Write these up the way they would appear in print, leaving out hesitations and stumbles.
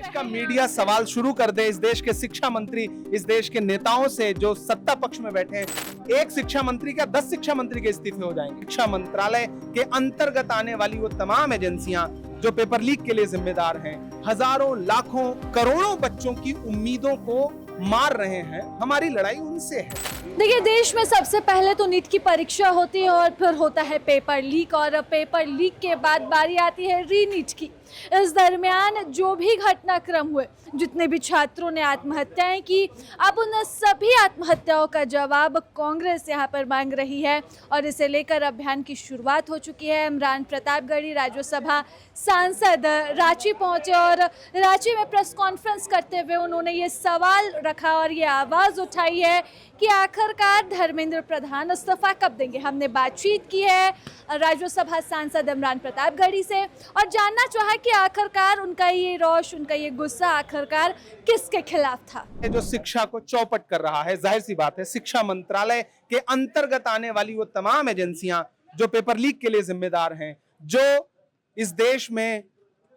देश का मीडिया सवाल शुरू कर दे, इस देश के शिक्षा मंत्री, इस देश के नेताओं से जो सत्ता पक्ष में बैठे हैं, एक शिक्षा मंत्री का 10 शिक्षा मंत्री के इस्तीफे हो जाएंगे। शिक्षा मंत्रालय के अंतर्गत आने वाली वो तमाम एजेंसियां जो पेपर लीक के लिए जिम्मेदार हैं, हजारों लाखों करोड़ों बच्चों की उम्मीदों को मार रहे हैं। हमारी लड़ाई उनसे है। देखिए, देश में सबसे पहले तो नीट की परीक्षा होती है और फिर होता है पेपर लीक, और पेपर लीक के बाद बारी आती है री नीट की। इस दरमियान जो भी घटनाक्रम हुए, जितने भी छात्रों ने आत्महत्याएं की, अब उन सभी आत्महत्याओं का जवाब कांग्रेस यहाँ पर मांग रही है और इसे लेकर अभियान की शुरुआत हो चुकी है। इमरान प्रतापगढ़ी राज्यसभा सांसद रांची पहुंचे और रांची में प्रेस कॉन्फ्रेंस करते हुए उन्होंने ये सवाल रखा और ये आवाज़ उठाई है कि आखिरकार धर्मेंद्र प्रधान इस्तीफा कब देंगे। हमने बातचीत की है राज्यसभा सांसद इमरान प्रतापगढ़ी से और जानना चाहा कि आखिरकार उनका ये रोष, उनका ये गुस्सा आखिरकार किसके खिलाफ था। जो शिक्षा को चौपट कर रहा है, जाहिर सी बात है, शिक्षा मंत्रालय के अंतर्गत आने वाली वो तमाम एजेंसियां जो पेपर लीक के लिए जिम्मेदार हैं, जो इस देश में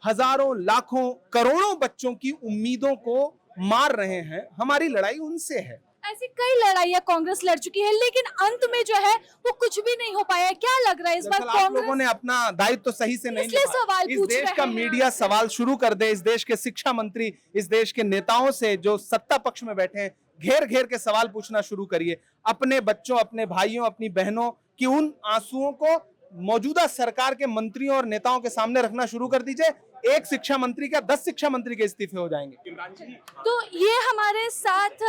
हजारों लाखों करोड़ों बच्चों की उम्मीदों को मार रहे हैं, हमारी लड़ाई उनसे है। ऐसी कई लड़ाइयां कांग्रेस लड़ चुकी है, लेकिन अंत में जो है वो कुछ भी नहीं हो पाया। क्या लग रहा है इस बार आप लोगों ने अपना दायित्व तो सही से नहीं निभाया। इस देश का मीडिया सवाल शुरू कर दे, इस देश के शिक्षा मंत्री, इस देश के नेताओं से जो सत्ता पक्ष में बैठे हैं, घेर घेर के सवाल पूछना शुरू करिए। अपने बच्चों, अपने भाइयों, अपनी बहनों की उन आंसुओं को मौजूदा सरकार के मंत्रियों और नेताओं के सामने रखना शुरू कर दीजिए। एक शिक्षा मंत्री का 10 शिक्षा मंत्री के इस्तीफे हो जाएंगे। तो ये हमारे साथ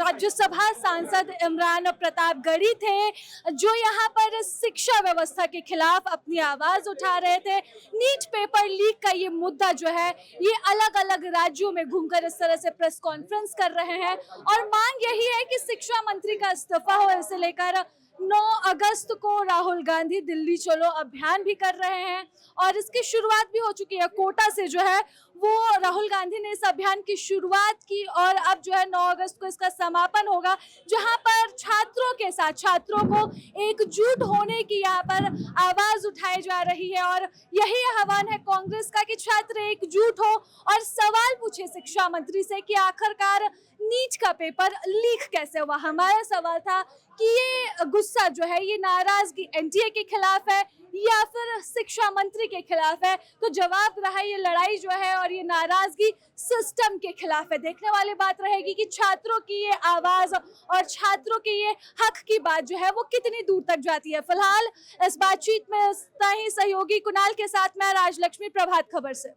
राज्यसभा सांसद इमरान प्रतापगढ़ी थे, जो यहाँ पर शिक्षा व्यवस्था के खिलाफ अपनी आवाज उठा रहे थे। नीट पेपर लीक का ये मुद्दा जो है, ये अलग अलग राज्यों में घूमकर इस तरह से प्रेस कॉन्फ्रेंस कर रहे हैं और मांग यही है कि शिक्षा मंत्री का इस्तीफा हो। इसे लेकर 9 अगस्त को राहुल गांधी दिल्ली चलो अभियान भी कर रहे हैं और इसकी शुरुआत भी हो चुकी है। कोटा से जो है वो राहुल गांधी ने इस अभियान की शुरुआत की और अब जो है 9 अगस्त को इसका समापन होगा, जहां पर छात्रों के साथ छात्रों को एकजुट होने की यहाँ पर आवाज उठाई जा रही है और यही आह्वान है कांग्रेस का कि छात्र एकजुट हो और सवाल पूछे शिक्षा मंत्री से कि आखिरकार नीट का पेपर लीक कैसे हुआ। हमारा सवाल था कि ये गुस्सा जो है, ये नाराजगी एनडीए के खिलाफ है या फिर शिक्षा मंत्री के खिलाफ है। तो जवाब रहा ये लड़ाई जो है और ये नाराजगी सिस्टम के खिलाफ है। देखने वाली बात रहेगी कि छात्रों की ये आवाज और छात्रों के ये हक की बात जो है वो कितनी दूर तक जाती है। फिलहाल इस बातचीत में ही सहयोगी कुणाल के साथ मैं राजलक्ष्मी, प्रभात खबर से।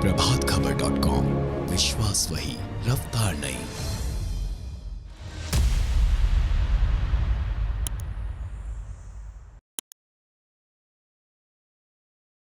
प्रभातखबर.com, विश्वास वही, रफ्तार नहीं।